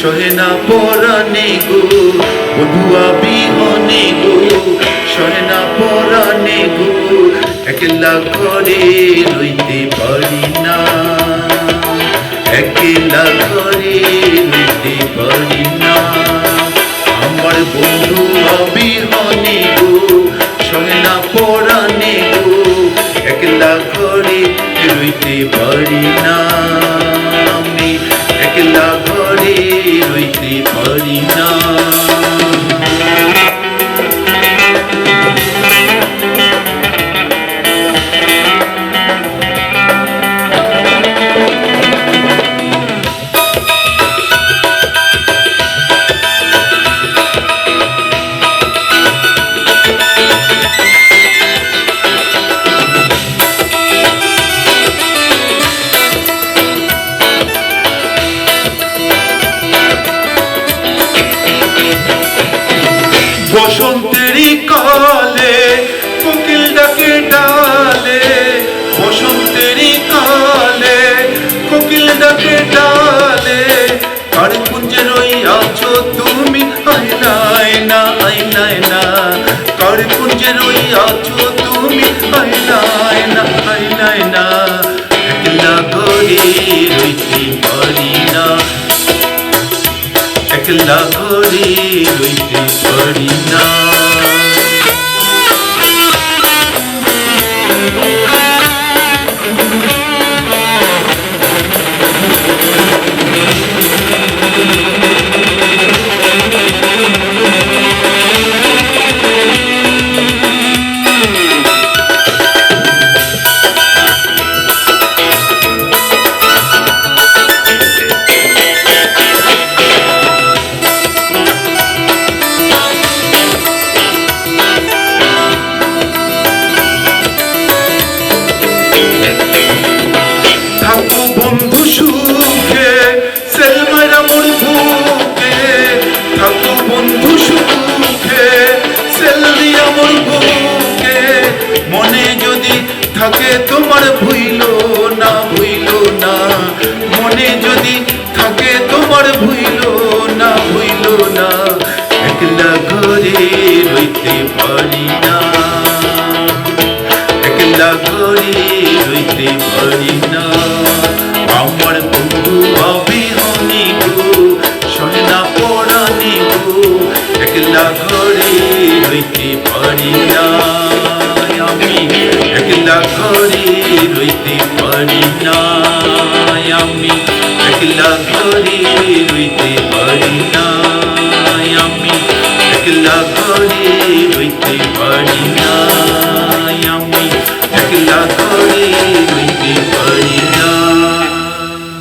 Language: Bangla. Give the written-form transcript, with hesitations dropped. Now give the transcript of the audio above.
সহে না পরাণে গো, বধুয়া বিহনে গো, সহে না পরাণে গো, একলা ঘরে রইতে পারি না, একলা ঘরে রইতে পারি না। আমার বন্ধু বিহনে গো, সহে না পরাণে গো, একলা ঘরে রইতে পারি না, আমি একলা ঘরে রইতে পারি না। বসন্তেরই কালে কোকিল ডাকে ডালে, বসন্তেরই কালে কোকিল ডাকে ডালে, কার কুঞ্জে রইয়াছো তুমি আইলায় না, আইলায় না, কার কুঞ্জে রইয়াছো তুমি আইলায় না, আইলায় না, একলা ঘরে রইতে পারি না, একলা ঘরে রইতে পারি না। বন্ধু সুখে সেলমাইরা মোর বুকে, থাকো বন্ধু সুখে সেলদিয়া মোর বুকে, মনে যদি থাকে তোমার ভুইল না, ভুইল না, মনে যদি থাকে তোমার ভুইল না, ভুইল না, একলা ঘরে রইতে পারি না, একলা ঘরে রইতে পারি না। আমার বন্ধু বিহনে গো, সহে না পরাণে গো, একলা ঘরে রইতে পারি না, আমি একলা ঘরে রইতে পারি না।